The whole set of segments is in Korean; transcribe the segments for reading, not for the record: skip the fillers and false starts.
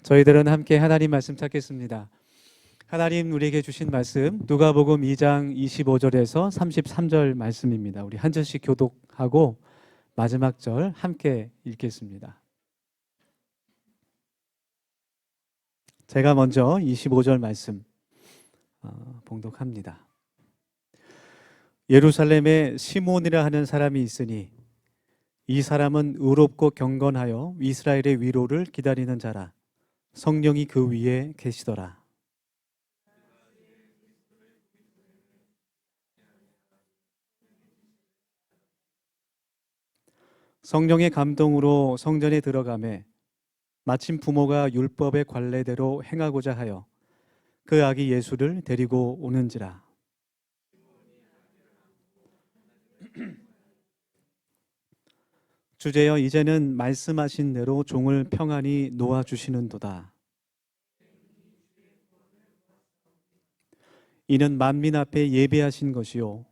저희들은 함께 하나님 말씀 찾겠습니다. 하나님 우리에게 주신 말씀 누가복음 2장 25절에서 33절 말씀입니다. 우리 한 절씩 교독하고 마지막 절 함께 읽겠습니다. 제가 먼저 25절 말씀 봉독합니다. 예루살렘에 시몬이라 하는 사람이 있으니 이 사람은 의롭고 경건하여 이스라엘의 위로를 기다리는 자라. 성령이 그 위에 계시더라. 성령의 감동으로 성전에 들어가매 마침 부모가 율법의 관례대로 행하고자 하여 그 아기 예수를 데리고 오는지라. 주제여 이제는 말씀하신 대로 종을 평안히 놓아주시는도다. 이는 만민 앞에 예비하신 것이요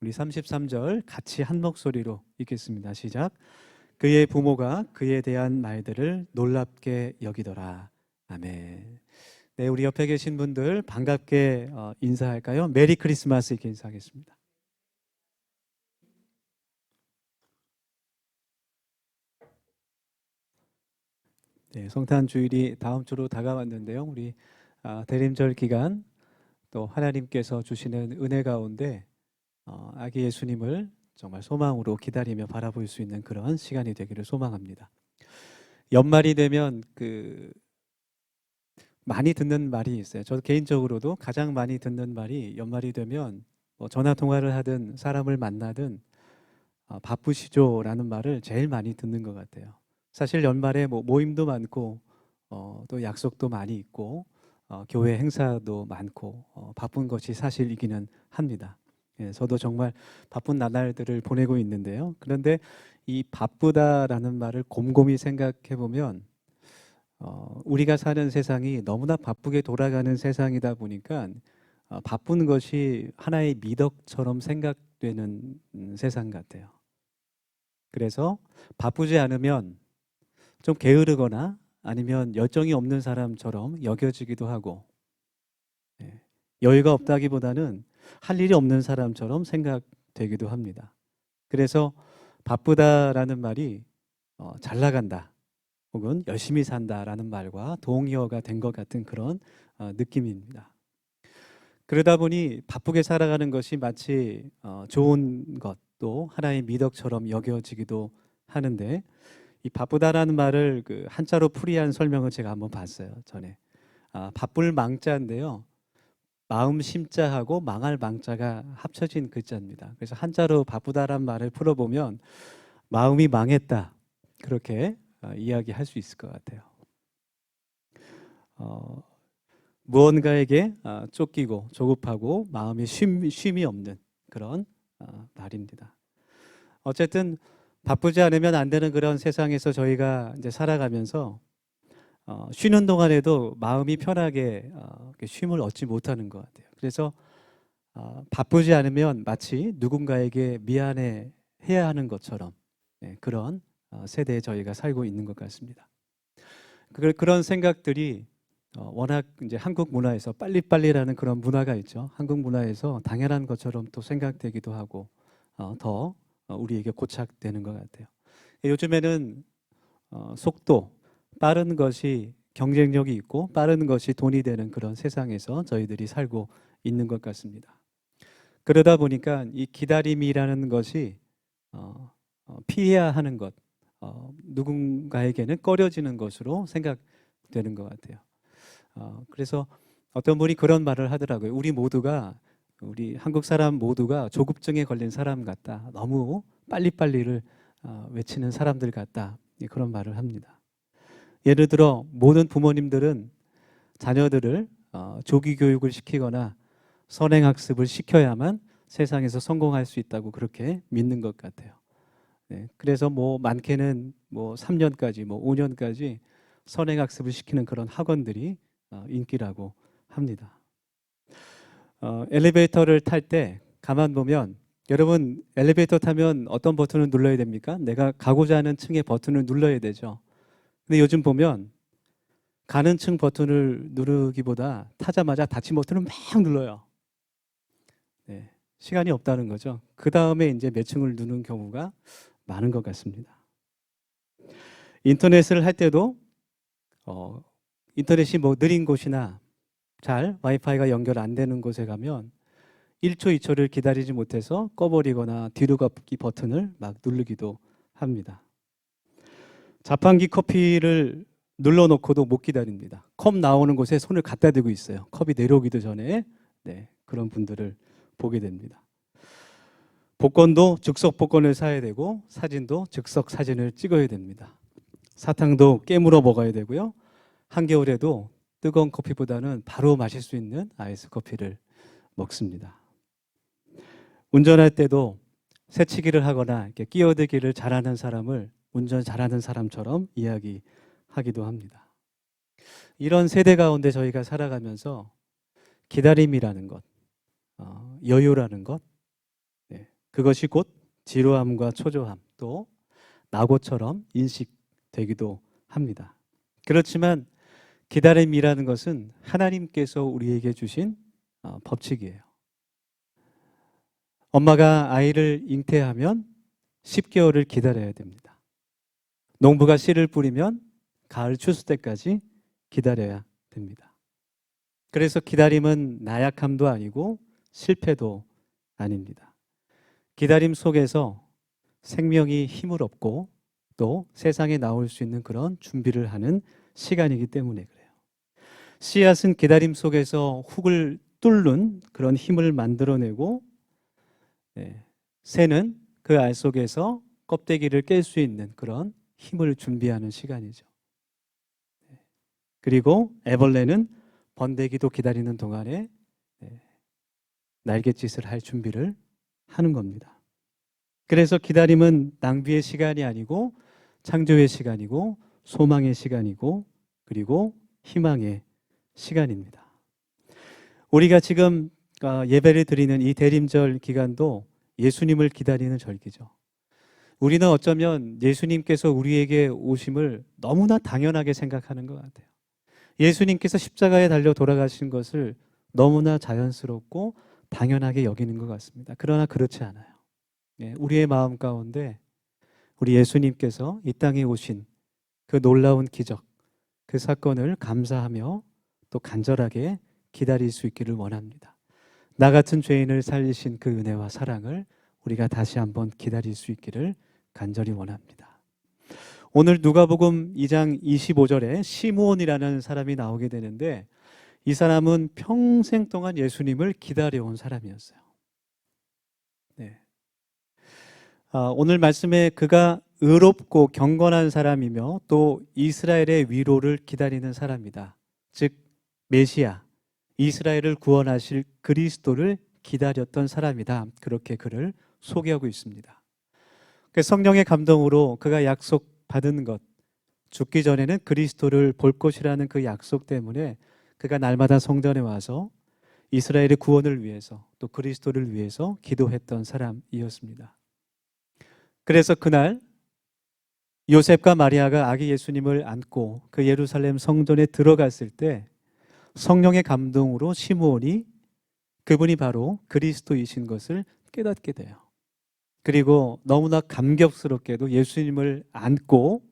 우리 33절 같이 한 목소리로 읽겠습니다. 시작. 그의 부모가 그에 대한 말들을 놀랍게 여기더라. 아멘. 네, 우리 옆에 계신 분들 반갑게 인사할까요? 메리 크리스마스 이렇게 인사하겠습니다. 네, 성탄 주일이 다음 주로 다가왔는데요. 우리 대림절 기간 또 하나님께서 주시는 은혜 가운데 아기 예수님을 정말 소망으로 기다리며 바라볼 수 있는 그런 시간이 되기를 소망합니다. 연말이 되면 많이 듣는 말이 있어요. 저도 개인적으로도 가장 많이 듣는 말이 연말이 되면 뭐 전화 통화를 하든 사람을 만나든 바쁘시죠라는 말을 제일 많이 듣는 것 같아요. 사실 연말에 뭐 모임도 많고 또 약속도 많이 있고 교회 행사도 많고 바쁜 것이 사실이기는 합니다. 예, 저도 정말 바쁜 나날들을 보내고 있는데요. 그런데 이 바쁘다라는 말을 곰곰이 생각해 보면 우리가 사는 세상이 너무나 바쁘게 돌아가는 세상이다 보니까 바쁜 것이 하나의 미덕처럼 생각되는 세상 같아요. 그래서 바쁘지 않으면 좀 게으르거나 아니면 열정이 없는 사람처럼 여겨지기도 하고, 여유가 없다기보다는 할 일이 없는 사람처럼 생각되기도 합니다. 그래서 바쁘다라는 말이 잘 나간다 혹은 열심히 산다라는 말과 동의어가 된 것 같은 그런 느낌입니다. 그러다 보니 바쁘게 살아가는 것이 마치 좋은 것도 하나의 미덕처럼 여겨지기도 하는데, 이 바쁘다라는 말을 한자로 풀이한 설명을 제가 한번 봤어요, 전에. 바쁠 망자인데요. 마음 심자하고 망할 망자가 합쳐진 글자입니다. 그래서 한자로 바쁘다란 말을 풀어보면 마음이 망했다, 그렇게 이야기할 수 있을 것 같아요. 무언가에게 쫓기고 조급하고 마음이 쉼이 없는 그런 말입니다. 어쨌든 바쁘지 않으면 안 되는 그런 세상에서 저희가 이제 살아가면서 쉬는 동안에도 마음이 편하게 쉼을 얻지 못하는 것 같아요. 그래서 바쁘지 않으면 마치 누군가에게 미안해 해야 하는 것처럼, 그런 세대에 저희가 살고 있는 것 같습니다. 그런 생각들이 워낙 이제 한국 문화에서 빨리빨리라는 그런 문화가 있죠. 한국 문화에서 당연한 것처럼 또 생각되기도 하고 더 우리에게 고착되는 것 같아요. 요즘에는 속도, 빠른 것이 경쟁력이 있고 빠른 것이 돈이 되는 그런 세상에서 저희들이 살고 있는 것 같습니다. 그러다 보니까 이 기다림이라는 것이 피해야 하는 것, 누군가에게는 꺼려지는 것으로 생각되는 것 같아요. 그래서 어떤 분이 그런 말을 하더라고요. 우리 한국 사람 모두가 조급증에 걸린 사람 같다. 너무 빨리빨리를 외치는 사람들 같다. 그런 말을 합니다. 예를 들어 모든 부모님들은 자녀들을 조기 교육을 시키거나 선행학습을 시켜야만 세상에서 성공할 수 있다고 그렇게 믿는 것 같아요. 네, 그래서 뭐 많게는 뭐 3년까지 뭐 5년까지 선행학습을 시키는 그런 학원들이 인기라고 합니다. 엘리베이터를 탈 때 가만 보면 여러분 엘리베이터 타면 어떤 버튼을 눌러야 됩니까? 내가 가고자 하는 층의 버튼을 눌러야 되죠. 근데 요즘 보면 가는 층 버튼을 누르기보다 타자마자 닫힌 버튼을 막 눌러요. 네, 시간이 없다는 거죠. 그 다음에 이제 몇 층을 누르는 경우가 많은 것 같습니다. 인터넷을 할 때도 인터넷이 뭐 느린 곳이나 잘 와이파이가 연결 안 되는 곳에 가면 1초, 2초를 기다리지 못해서 꺼버리거나 뒤로 걷기 버튼을 막 누르기도 합니다. 자판기 커피를 눌러놓고도 못 기다립니다. 컵 나오는 곳에 손을 갖다 대고 있어요. 컵이 내려오기도 전에. 네, 그런 분들을 보게 됩니다. 복권도 즉석 복권을 사야 되고 사진도 즉석 사진을 찍어야 됩니다. 사탕도 깨물어 먹어야 되고요. 한겨울에도 뜨거운 커피보다는 바로 마실 수 있는 아이스 커피를 먹습니다. 운전할 때도 새치기를 하거나 이렇게 끼어들기를 잘하는 사람을 운전 잘하는 사람처럼 이야기하기도 합니다. 이런 세대 가운데 저희가 살아가면서 기다림이라는 것, 여유라는 것, 네, 그것이 곧 지루함과 초조함, 또 낙오처럼 인식되기도 합니다. 그렇지만 기다림이라는 것은 하나님께서 우리에게 주신 법칙이에요. 엄마가 아이를 잉태하면 10개월을 기다려야 됩니다. 농부가 씨를 뿌리면 가을 추수 때까지 기다려야 됩니다. 그래서 기다림은 나약함도 아니고 실패도 아닙니다. 기다림 속에서 생명이 힘을 얻고 또 세상에 나올 수 있는 그런 준비를 하는 시간이기 때문에 그래요. 씨앗은 기다림 속에서 흙을 뚫는 그런 힘을 만들어내고, 새는 그 알 속에서 껍데기를 깰 수 있는 그런 힘을 준비하는 시간이죠. 그리고 애벌레는 번데기도 기다리는 동안에 날갯짓을 할 준비를 하는 겁니다. 그래서 기다림은 낭비의 시간이 아니고 창조의 시간이고 소망의 시간이고 그리고 희망의 시간입니다. 우리가 지금 예배를 드리는 이 대림절 기간도 예수님을 기다리는 절기죠. 우리는 어쩌면 예수님께서 우리에게 오심을 너무나 당연하게 생각하는 것 같아요. 예수님께서 십자가에 달려 돌아가신 것을 너무나 자연스럽고 당연하게 여기는 것 같습니다. 그러나 그렇지 않아요. 우리의 마음 가운데 우리 예수님께서 이 땅에 오신 그 놀라운 기적, 그 사건을 감사하며 또 간절하게 기다릴 수 있기를 원합니다. 나 같은 죄인을 살리신 그 은혜와 사랑을 우리가 다시 한번 기다릴 수 있기를 간절히 원합니다. 오늘 누가복음 2장 25절에 시므온이라는 사람이 나오게 되는데 이 사람은 평생 동안 예수님을 기다려온 사람이었어요. 오늘 말씀에 그가 의롭고 경건한 사람이며 또 이스라엘의 위로를 기다리는 사람이다. 즉 메시아, 이스라엘을 구원하실 그리스도를 기다렸던 사람이다. 그렇게 그를 소개하고 있습니다. 성령의 감동으로 그가 약속받은 것, 죽기 전에는 그리스도를 볼 것이라는 그 약속 때문에 그가 날마다 성전에 와서 이스라엘의 구원을 위해서 또 그리스도를 위해서 기도했던 사람이었습니다. 그래서 그날 요셉과 마리아가 아기 예수님을 안고 그 예루살렘 성전에 들어갔을 때 성령의 감동으로 시므온이 그분이 바로 그리스도이신 것을 깨닫게 돼요. 그리고 너무나 감격스럽게도 예수님을 안고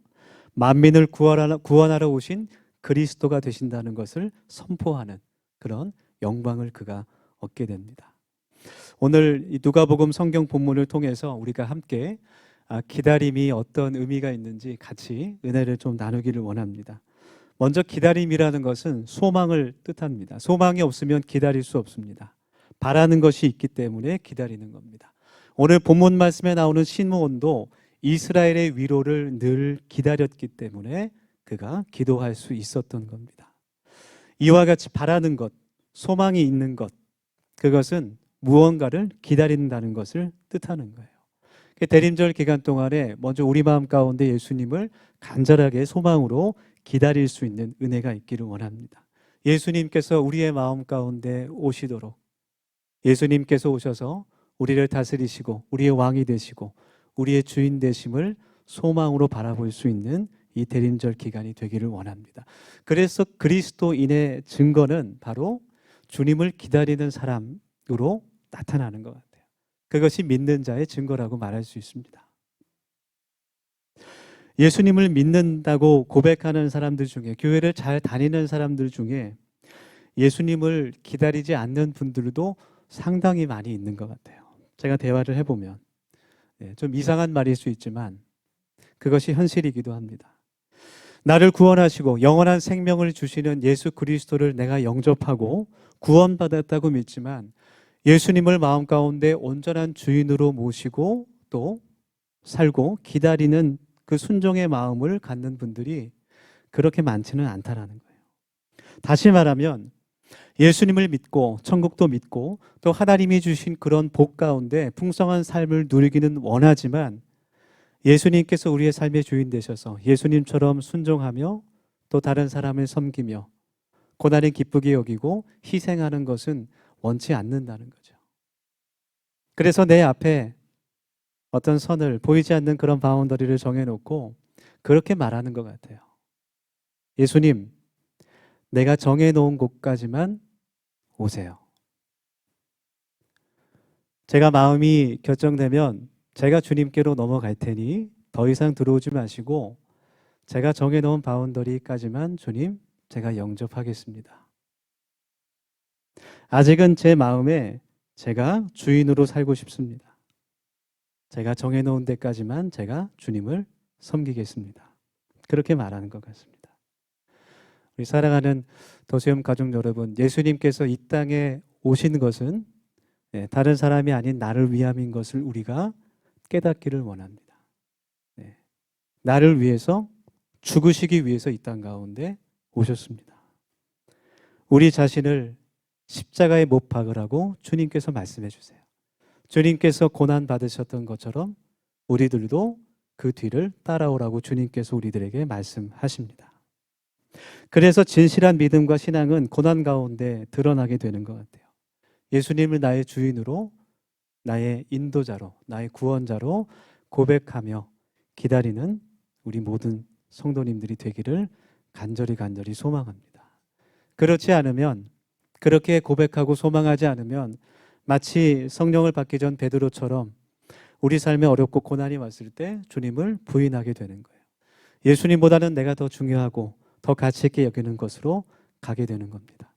만민을 구원하러 오신 그리스도가 되신다는 것을 선포하는 그런 영광을 그가 얻게 됩니다. 오늘 이 누가복음 성경 본문을 통해서 우리가 함께 기다림이 어떤 의미가 있는지 같이 은혜를 좀 나누기를 원합니다. 먼저 기다림이라는 것은 소망을 뜻합니다. 소망이 없으면 기다릴 수 없습니다. 바라는 것이 있기 때문에 기다리는 겁니다. 오늘 본문 말씀에 나오는 시므온도 이스라엘의 위로를 늘 기다렸기 때문에 그가 기도할 수 있었던 겁니다. 이와 같이 바라는 것, 소망이 있는 것, 그것은 무언가를 기다린다는 것을 뜻하는 거예요. 대림절 기간 동안에 먼저 우리 마음 가운데 예수님을 간절하게 소망으로 기다릴 수 있는 은혜가 있기를 원합니다. 예수님께서 우리의 마음 가운데 오시도록, 예수님께서 오셔서 우리를 다스리시고 우리의 왕이 되시고 우리의 주인 되심을 소망으로 바라볼 수 있는 이 대림절 기간이 되기를 원합니다. 그래서 그리스도인의 증거는 바로 주님을 기다리는 사람으로 나타나는 것 같아요. 그것이 믿는 자의 증거라고 말할 수 있습니다. 예수님을 믿는다고 고백하는 사람들 중에, 교회를 잘 다니는 사람들 중에 예수님을 기다리지 않는 분들도 상당히 많이 있는 것 같아요. 제가 대화를 해보면 좀 이상한 말일 수 있지만 그것이 현실이기도 합니다. 나를 구원하시고 영원한 생명을 주시는 예수 그리스도를 내가 영접하고 구원받았다고 믿지만 예수님을 마음 가운데 온전한 주인으로 모시고 또 살고 기다리는 그 순종의 마음을 갖는 분들이 그렇게 많지는 않다라는 거예요. 다시 말하면 예수님을 믿고 천국도 믿고 또 하나님이 주신 그런 복 가운데 풍성한 삶을 누리기는 원하지만 예수님께서 우리의 삶의 주인 되셔서 예수님처럼 순종하며 또 다른 사람을 섬기며 고난을 기쁘게 여기고 희생하는 것은 원치 않는다는 거죠. 그래서 내 앞에 어떤 선을, 보이지 않는 그런 바운더리를 정해놓고 그렇게 말하는 것 같아요. 예수님, 내가 정해놓은 곳까지만 오세요. 제가 마음이 결정되면 제가 주님께로 넘어갈 테니 더 이상 들어오지 마시고 제가 정해놓은 바운더리까지만 주님, 제가 영접하겠습니다. 아직은 제 마음에 제가 주인으로 살고 싶습니다. 제가 정해놓은 데까지만 제가 주님을 섬기겠습니다. 그렇게 말하는 것 같습니다. 우리 사랑하는 도시엄 가족 여러분, 예수님께서 이 땅에 오신 것은 다른 사람이 아닌 나를 위함인 것을 우리가 깨닫기를 원합니다. 나를 위해서 죽으시기 위해서 이 땅 가운데 오셨습니다. 우리 자신을 십자가에 못 박으라고 주님께서 말씀해 주세요. 주님께서 고난 받으셨던 것처럼 우리들도 그 뒤를 따라오라고 주님께서 우리들에게 말씀하십니다. 그래서 진실한 믿음과 신앙은 고난 가운데 드러나게 되는 것 같아요. 예수님을 나의 주인으로, 나의 인도자로, 나의 구원자로 고백하며 기다리는 우리 모든 성도님들이 되기를 간절히 소망합니다. 그렇지 않으면, 그렇게 고백하고 소망하지 않으면 마치 성령을 받기 전 베드로처럼 우리 삶에 어렵고 고난이 왔을 때 주님을 부인하게 되는 거예요. 예수님보다는 내가 더 중요하고 더 가치 있게 여기는 것으로 가게 되는 겁니다.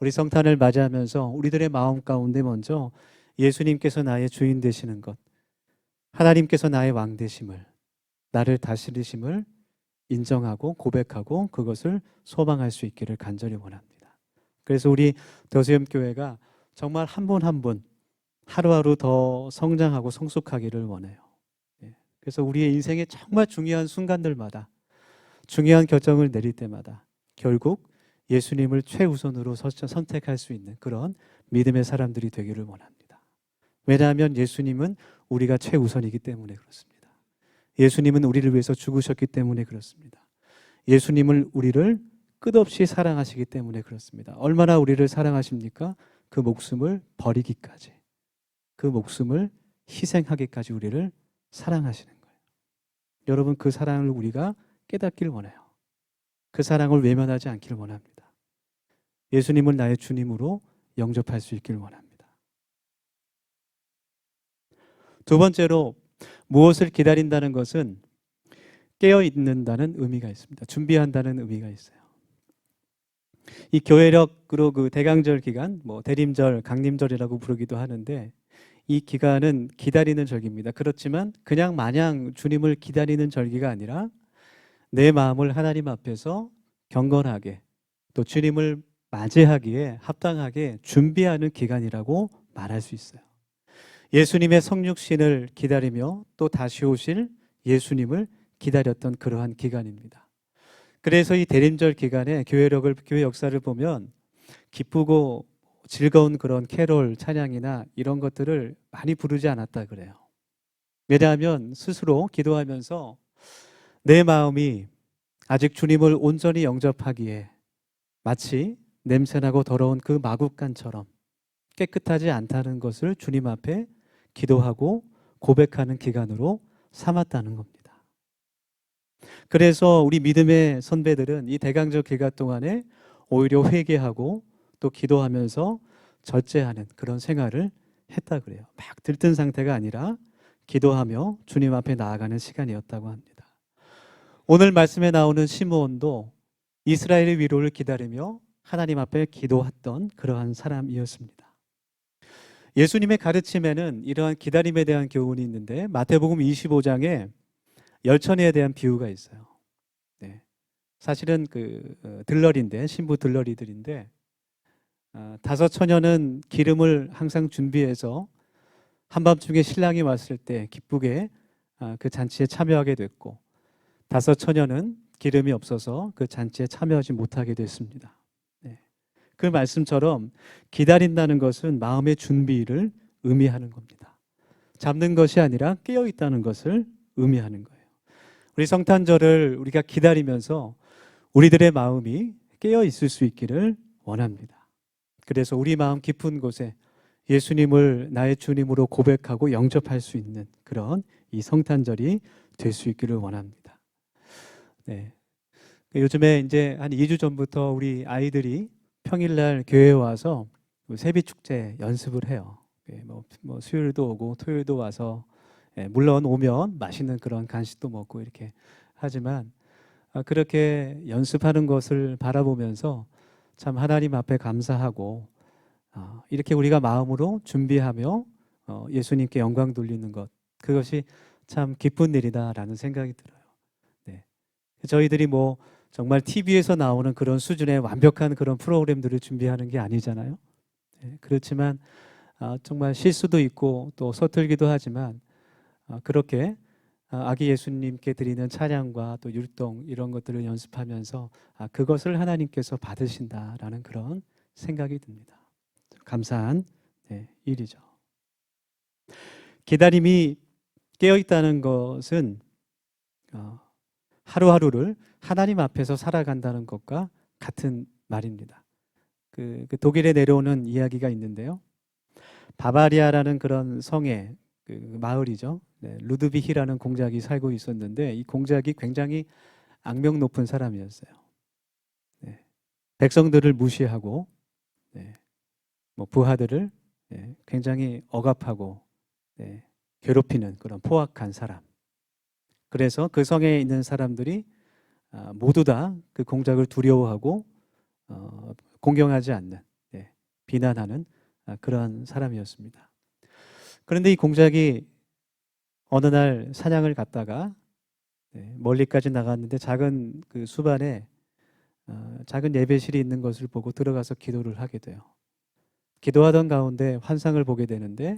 우리 성탄을 맞이하면서 우리들의 마음 가운데 먼저 예수님께서 나의 주인 되시는 것, 하나님께서 나의 왕 되심을, 나를 다스리심을 인정하고 고백하고 그것을 소망할 수 있기를 간절히 원합니다. 그래서 우리 더수염 교회가 정말 한 분 한 분 하루하루 더 성장하고 성숙하기를 원해요. 그래서 우리의 인생의 정말 중요한 순간들마다, 중요한 결정을 내릴 때마다 결국 예수님을 최우선으로 선택할 수 있는 그런 믿음의 사람들이 되기를 원합니다. 왜냐하면 예수님은 우리가 최우선이기 때문에 그렇습니다. 예수님은 우리를 위해서 죽으셨기 때문에 그렇습니다. 예수님을 우리를 끝없이 사랑하시기 때문에 그렇습니다. 얼마나 우리를 사랑하십니까? 그 목숨을 버리기까지, 그 목숨을 희생하기까지 우리를 사랑하시는 거예요. 여러분, 그 사랑을 우리가 깨닫길 원해요. 그 사랑을 외면하지 않기를 원합니다. 예수님을 나의 주님으로 영접할 수 있기를 원합니다. 두 번째로, 무엇을 기다린다는 것은 깨어 있는다는 의미가 있습니다. 준비한다는 의미가 있어요. 이 교회력으로 그 대강절 기간, 대림절, 강림절이라고 부르기도 하는데 이 기간은 기다리는 절기입니다. 그렇지만 그냥 마냥 주님을 기다리는 절기가 아니라 내 마음을 하나님 앞에서 경건하게 또 주님을 맞이하기에 합당하게 준비하는 기간이라고 말할 수 있어요. 예수님의 성육신을 기다리며 또 다시 오실 예수님을 기다렸던 그러한 기간입니다. 그래서 이 대림절 기간에 교회 역사를 보면 기쁘고 즐거운 그런 캐롤 찬양이나 이런 것들을 많이 부르지 않았다 그래요. 왜냐하면 스스로 기도하면서 내 마음이 아직 주님을 온전히 영접하기에 마치 냄새나고 더러운 그 마국간처럼 깨끗하지 않다는 것을 주님 앞에 기도하고 고백하는 기간으로 삼았다는 겁니다. 그래서 우리 믿음의 선배들은 이 대강적 기간 동안에 오히려 회개하고 또 기도하면서 절제하는 그런 생활을 했다 그래요. 막 들뜬 상태가 아니라 기도하며 주님 앞에 나아가는 시간이었다고 합니다. 오늘 말씀에 나오는 시므온도 이스라엘의 위로를 기다리며 하나님 앞에 기도했던 그러한 사람이었습니다. 예수님의 가르침에는 이러한 기다림에 대한 교훈이 있는데 마태복음 25장에 열천에 대한 비유가 있어요. 네. 사실은 들러리인데 신부 들러리들인데 다섯 처녀는 기름을 항상 준비해서 한밤중에 신랑이 왔을 때 기쁘게 그 잔치에 참여하게 됐고 다섯 처녀는 기름이 없어서 그 잔치에 참여하지 못하게 됐습니다. 네. 그 말씀처럼 기다린다는 것은 마음의 준비를 의미하는 겁니다. 잡는 것이 아니라 깨어 있다는 것을 의미하는 거예요. 우리 성탄절을 우리가 기다리면서 우리들의 마음이 깨어 있을 수 있기를 원합니다. 그래서 우리 마음 깊은 곳에 예수님을 나의 주님으로 고백하고 영접할 수 있는 그런 이 성탄절이 될 수 있기를 원합니다. 네. 요즘에 이제 한 2주 전부터 우리 아이들이 평일날 교회에 와서 세비축제 연습을 해요. 뭐 수요일도 오고 토요일도 와서 물론 오면 맛있는 그런 간식도 먹고 이렇게 하지만 그렇게 연습하는 것을 바라보면서 참 하나님 앞에 감사하고 이렇게 우리가 마음으로 준비하며 예수님께 영광 돌리는 것 그것이 참 기쁜 일이다라는 생각이 들어요. 네. 저희들이 뭐 정말 TV에서 나오는 그런 수준의 완벽한 그런 프로그램들을 준비하는 게 아니잖아요. 네. 그렇지만 정말 실수도 있고 또 서툴기도 하지만 그렇게 아기 예수님께 드리는 찬양과 또 율동 이런 것들을 연습하면서 그것을 하나님께서 받으신다라는 그런 생각이 듭니다. 감사한 일이죠. 기다림이 깨어있다는 것은 하루하루를 하나님 앞에서 살아간다는 것과 같은 말입니다. 그 독일에 내려오는 이야기가 있는데요. 바바리아라는 그런 성에 마을이죠. 네, 루드비히라는 공작이 살고 있었는데 이 공작이 굉장히 악명 높은 사람이었어요. 네, 백성들을 무시하고 뭐 부하들을 굉장히 억압하고 괴롭히는 그런 포악한 사람. 그래서 그 성에 있는 사람들이 모두 다 그 공작을 두려워하고 공경하지 않는 비난하는 그러한 사람이었습니다. 그런데 이 공작이 어느 날 사냥을 갔다가 멀리까지 나갔는데 작은 그 수반에 작은 예배실이 있는 것을 보고 들어가서 기도를 하게 돼요. 기도하던 가운데 환상을 보게 되는데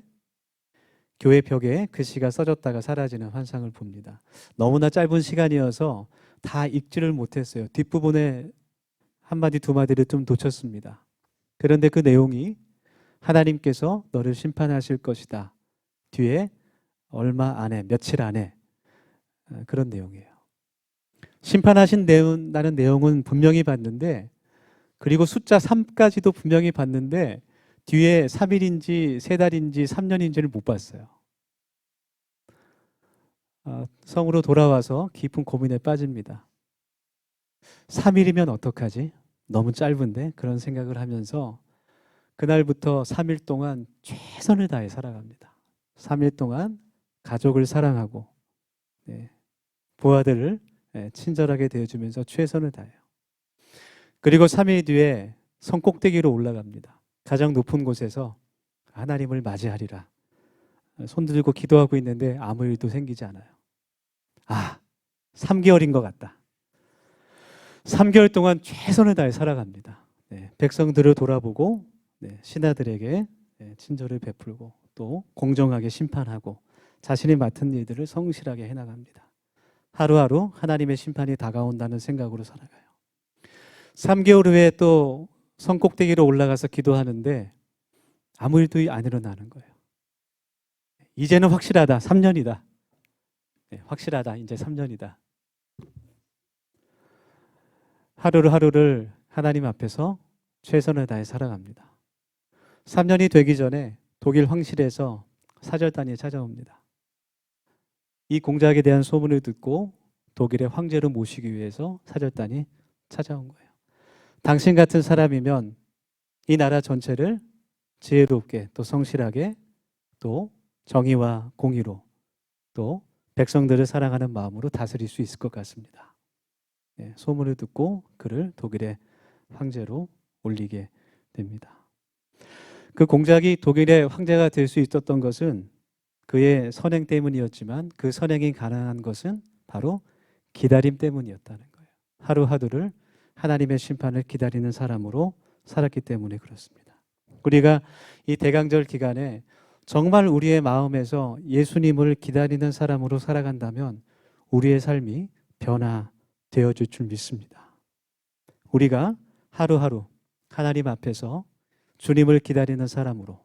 교회 벽에 글씨가 써졌다가 사라지는 환상을 봅니다. 너무나 짧은 시간이어서 다 읽지를 못했어요. 뒷부분에 한 마디 두 마디를 좀 놓쳤습니다. 그런데 그 내용이 하나님께서 너를 심판하실 것이다. 뒤에 얼마 안에 며칠 안에 그런 내용이에요. 심판하신다는 내용은 분명히 봤는데 그리고 숫자 3까지도 분명히 봤는데 뒤에 3일인지 3달인지 3년인지를 못 봤어요. 성으로 돌아와서 깊은 고민에 빠집니다. 3일이면 어떡하지? 너무 짧은데? 그런 생각을 하면서 그날부터 3일 동안 최선을 다해 살아갑니다. 3일 동안 가족을 사랑하고 부하들을 친절하게 대해주면서 최선을 다해요. 그리고 3일 뒤에 성 꼭대기로 올라갑니다. 가장 높은 곳에서 하나님을 맞이하리라. 손 들고 기도하고 있는데 아무 일도 생기지 않아요. 3개월인 것 같다. 3개월 동안 최선을 다해 살아갑니다. 백성들을 돌아보고 신하들에게 친절을 베풀고 또 공정하게 심판하고 자신이 맡은 일들을 성실하게 해나갑니다. 하루하루 하나님의 심판이 다가온다는 생각으로 살아가요. 3개월 후에 또 성 꼭대기로 올라가서 기도하는데 아무 일도 안 일어나는 거예요. 이제는 확실하다. 3년이다. 확실하다. 이제 3년이다. 하루를 하나님 앞에서 최선을 다해 살아갑니다. 3년이 되기 전에 독일 황실에서 사절단이 찾아옵니다. 이 공작에 대한 소문을 듣고 독일의 황제로 모시기 위해서 사절단이 찾아온 거예요. 당신 같은 사람이면 이 나라 전체를 지혜롭게 또 성실하게 또 정의와 공의로 또 백성들을 사랑하는 마음으로 다스릴 수 있을 것 같습니다. 네, 소문을 듣고 그를 독일의 황제로 올리게 됩니다. 그 공작이 독일의 황제가 될 수 있었던 것은 그의 선행 때문이었지만 그 선행이 가능한 것은 바로 기다림 때문이었다는 거예요. 하루하루를 하나님의 심판을 기다리는 사람으로 살았기 때문에 그렇습니다. 우리가 이 대강절 기간에 정말 우리의 마음에서 예수님을 기다리는 사람으로 살아간다면 우리의 삶이 변화되어질 줄 믿습니다. 우리가 하루하루 하나님 앞에서 주님을 기다리는 사람으로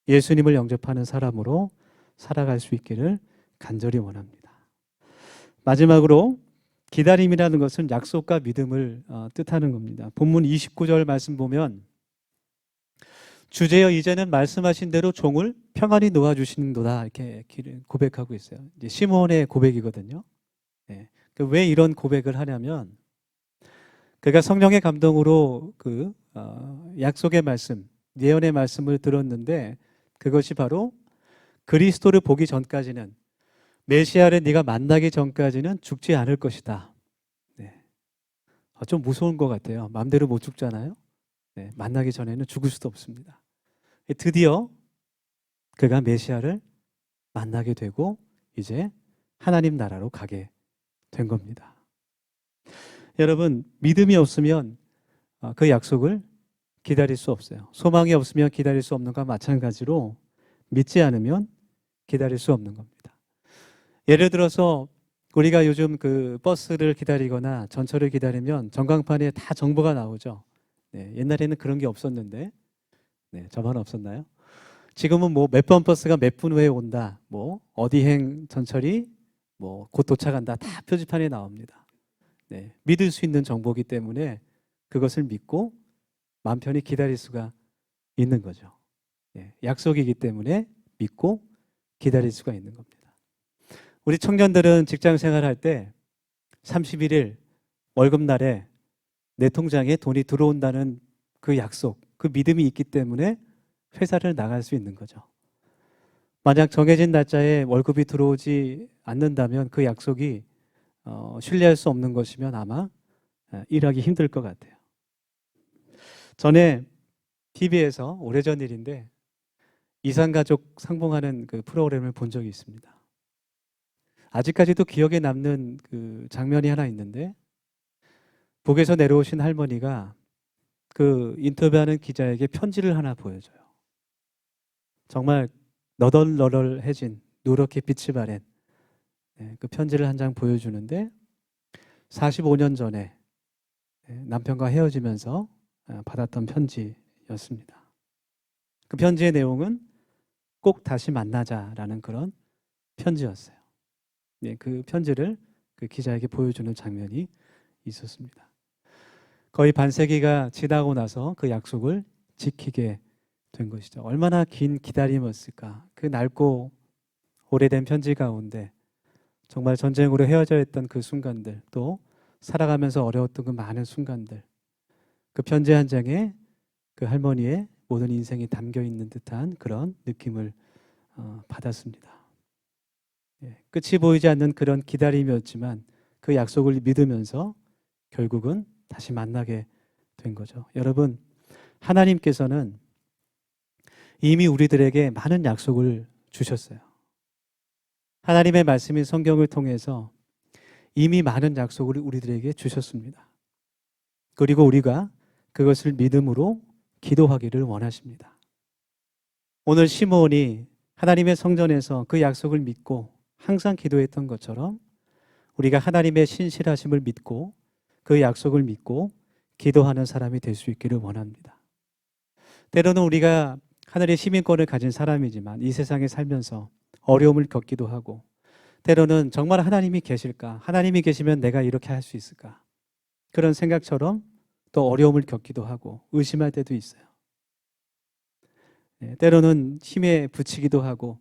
예수님을 영접하는 사람으로 살아갈 수 있기를 간절히 원합니다. 마지막으로 기다림이라는 것은 약속과 믿음을 뜻하는 겁니다. 본문 29절 말씀 보면 주제여 이제는 말씀하신 대로 종을 평안히 놓아주시는도다 이렇게 고백하고 있어요. 이제 시몬의 고백이거든요. 네. 왜 이런 고백을 하냐면 그가 성령의 감동으로 그 약속의 말씀, 예언의 말씀을 들었는데 그것이 바로 그리스도를 보기 전까지는 메시아를 네가 만나기 전까지는 죽지 않을 것이다. 네. 좀 무서운 것 같아요. 마음대로 못 죽잖아요. 네. 만나기 전에는 죽을 수도 없습니다. 드디어 그가 메시아를 만나게 되고 이제 하나님 나라로 가게 된 겁니다. 여러분, 믿음이 없으면 그 약속을 기다릴 수 없어요. 소망이 없으면 기다릴 수 없는 것과 마찬가지로 믿지 않으면 기다릴 수 없는 겁니다. 예를 들어서 우리가 요즘 그 버스를 기다리거나 전철을 기다리면 전광판에 다 정보가 나오죠. 네, 옛날에는 그런 게 없었는데, 네, 저만 없었나요? 지금은 뭐 몇 번 버스가 몇 분 후에 온다, 뭐 어디행 전철이 뭐 곧 도착한다, 다 표지판에 나옵니다. 네, 믿을 수 있는 정보이기 때문에 그것을 믿고 마음 편히 기다릴 수가 있는 거죠. 네, 약속이기 때문에 믿고 기다릴 수가 있는 겁니다. 우리 청년들은 직장 생활할 때 31일 월급날에 내 통장에 돈이 들어온다는 그 약속, 그 믿음이 있기 때문에 회사를 나갈 수 있는 거죠. 만약 정해진 날짜에 월급이 들어오지 않는다면 그 약속이 신뢰할 수 없는 것이면 아마 일하기 힘들 것 같아요. 전에 TV에서 오래전 일인데 이산가족 상봉하는 그 프로그램을 본 적이 있습니다. 아직까지도 기억에 남는 그 장면이 하나 있는데 북에서 내려오신 할머니가 그 인터뷰하는 기자에게 편지를 하나 보여줘요. 정말 너덜너덜해진 누렇게 빛이 바랜 그 편지를 한 장 보여주는데 45년 전에 남편과 헤어지면서 받았던 편지였습니다. 그 편지의 내용은 꼭 다시 만나자라는 그런 편지였어요. 그 편지를 그 기자에게 보여주는 장면이 있었습니다. 거의 반세기가 지나고 나서 그 약속을 지키게 된 것이죠. 얼마나 긴 기다림이었을까. 그 낡고 오래된 편지 가운데 정말 전쟁으로 헤어져 있던 그 순간들, 또 살아가면서 어려웠던 그 많은 순간들, 그 편지 한 장에 그 할머니의 모든 인생이 담겨 있는 듯한 그런 느낌을 받았습니다. 끝이 보이지 않는 그런 기다림이었지만 그 약속을 믿으면서 결국은 다시 만나게 된 거죠. 여러분, 하나님께서는 이미 우리들에게 많은 약속을 주셨어요. 하나님의 말씀인 성경을 통해서 이미 많은 약속을 우리들에게 주셨습니다. 그리고 우리가 그것을 믿음으로 기도하기를 원하십니다. 오늘 시므온이 하나님의 성전에서 그 약속을 믿고 항상 기도했던 것처럼 우리가 하나님의 신실하심을 믿고 그 약속을 믿고 기도하는 사람이 될 수 있기를 원합니다. 때로는 우리가 하늘의 시민권을 가진 사람이지만 이 세상에 살면서 어려움을 겪기도 하고 때로는 정말 하나님이 계실까? 하나님이 계시면 내가 이렇게 할 수 있을까? 그런 생각처럼 또 어려움을 겪기도 하고 의심할 때도 있어요. 때로는 힘에 부치기도 하고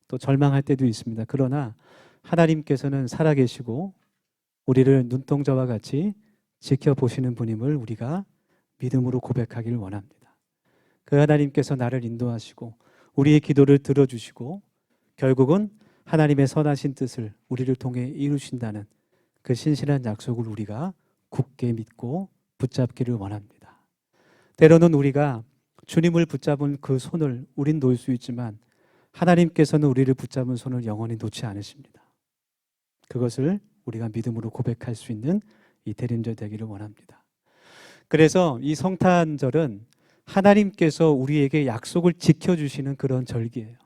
또 절망할 때도 있습니다. 그러나 하나님께서는 살아계시고 우리를 눈동자와 같이 지켜보시는 분임을 우리가 믿음으로 고백하기를 원합니다. 그 하나님께서 나를 인도하시고 우리의 기도를 들어주시고 결국은 하나님의 선하신 뜻을 우리를 통해 이루신다는 그 신실한 약속을 우리가 굳게 믿고 붙잡기를 원합니다. 때로는 우리가 주님을 붙잡은 그 손을 우린 놓을 수 있지만 하나님께서는 우리를 붙잡은 손을 영원히 놓지 않으십니다. 그것을 우리가 믿음으로 고백할 수 있는 이 대림절 되기를 원합니다. 그래서 이 성탄절은 하나님께서 우리에게 약속을 지켜주시는 그런 절기예요.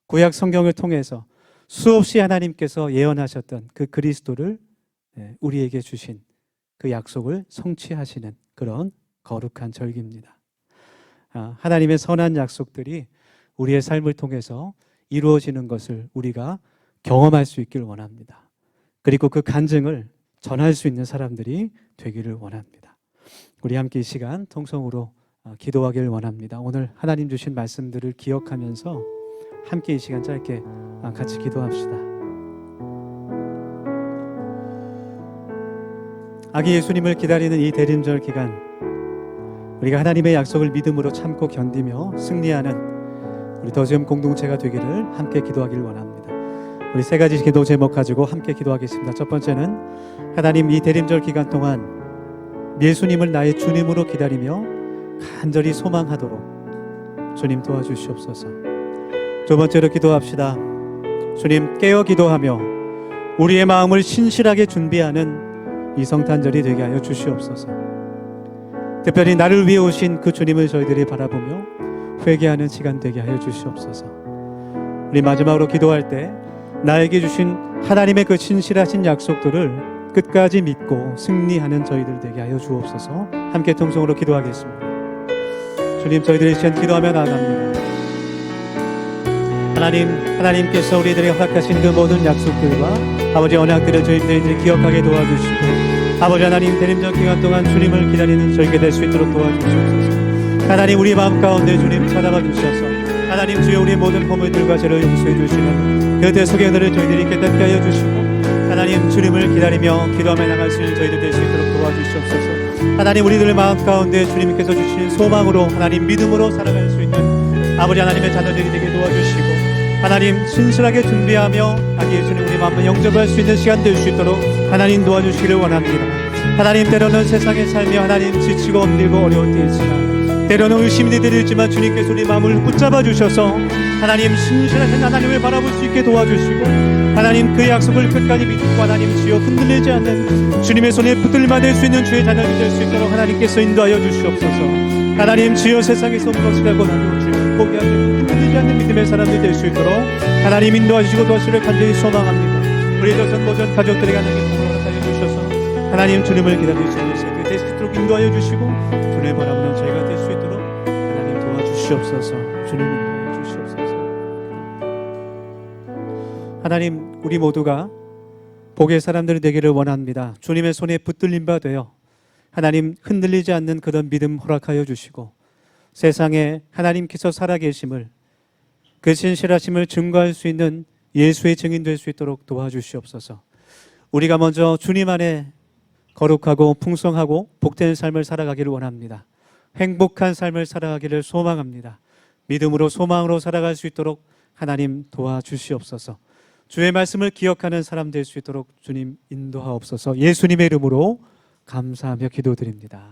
구약 성경을 통해서 수없이 하나님께서 예언하셨던 그 그리스도를 우리에게 주신 그 약속을 성취하시는 그런 거룩한 절기입니다. 하나님의 선한 약속들이 우리의 삶을 통해서 이루어지는 것을 우리가 경험할 수 있기를 원합니다. 그리고 그 간증을 전할 수 있는 사람들이 되기를 원합니다. 우리 함께 이 시간 통성으로 기도하기를 원합니다. 오늘 하나님 주신 말씀들을 기억하면서 함께 이 시간 짧게 같이 기도합시다. 아기 예수님을 기다리는 이 대림절 기간, 우리가 하나님의 약속을 믿음으로 참고 견디며 승리하는 우리 더즈음 공동체가 되기를 함께 기도하기를 원합니다. 우리 세 가지 기도 제목 가지고 함께 기도하겠습니다. 첫 번째는 하나님 이 대림절 기간 동안 예수님을 나의 주님으로 기다리며 간절히 소망하도록 주님 도와주시옵소서. 두 번째로 기도합시다. 주님 깨어 기도하며 우리의 마음을 신실하게 준비하는 이 성탄절이 되게 하여 주시옵소서. 특별히 나를 위해 오신 그 주님을 저희들이 바라보며 회개하는 시간 되게 하여 주시옵소서. 우리 마지막으로 기도할 때 나에게 주신 하나님의 그 신실하신 약속들을 끝까지 믿고 승리하는 저희들 되게 하여 주옵소서. 함께 통성으로 기도하겠습니다. 주님, 저희들이 시간 기도하며 나아갑니다. 하나님께서 우리들에게 허락하신 그 모든 약속들과 아버지 언약들을 저희들이 기억하게 도와주시고 아버지 하나님 대림절 기간 동안 주님을 기다리는 저희가 될 수 있도록 도와주시옵소서. 하나님 우리 마음 가운데 주님 찾아봐 주셔서 하나님 주여 우리의 모든 허물들과 죄를 용서해 주시는 그 대속의 저희들이 깨닫게 하여 주시고 하나님 주님을 기다리며 기도하며 나갈 수 있는 저희들 될 수 있도록 도와주시옵소서. 하나님 우리들의 마음 가운데 주님께서 주신 소망으로 하나님 믿음으로 살아갈 수 있는 아버지 하나님의 자녀들이 되게 도와주시고 하나님 신실하게 준비하며 아기 예수님 우리 마음을 영접할 수 있는 시간 될 수 있도록 하나님 도와주시기를 원합니다. 하나님 때로는 세상의 삶이 하나님 지치고 힘들고 어려울 때이지만 때로는 의심이 들지만 주님께서 우리 마음을 붙잡아 주셔서 하나님 신실하신 하나님을 바라볼 수 있게 도와주시고 하나님 그 약속을 끝까지 믿고 하나님 주여 흔들리지 않는 주님의 손에 붙들만 될 수 있는 주의 자녀들 될 수 있도록 하나님께서 인도하여 주시옵소서. 하나님 주여 세상에서 무엇이라고 주님 포기하지 흔들리지 않는 믿음의 사람들이 될 수 있도록 하나님 인도하시고 도와주시기를 간절히 소망합니다. 우리 조선 모든 가족들에게 하나님 복을 허락하여 주셔서 하나님 주님을 기다릴 수 있는 세계 될 수 있도록 인도하여 주시고 주님을 바라보는 저희가 될 수 있도록 하나님 도와주시옵소서. 주님 인도하여 주시옵소서. 하나님 우리 모두가 복의 사람들이 되기를 원합니다. 주님의 손에 붙들린 바 되어 하나님 흔들리지 않는 그런 믿음 허락하여 주시고 세상에 하나님께서 살아계심을 그 신실하심을 증거할 수 있는 예수의 증인 될 수 있도록 도와주시옵소서. 우리가 먼저 주님 안에 거룩하고 풍성하고 복된 삶을 살아가기를 원합니다. 행복한 삶을 살아가기를 소망합니다. 믿음으로 소망으로 살아갈 수 있도록 하나님 도와주시옵소서. 주의 말씀을 기억하는 사람 될 수 있도록 주님 인도하옵소서. 예수님의 이름으로 감사하며 기도드립니다.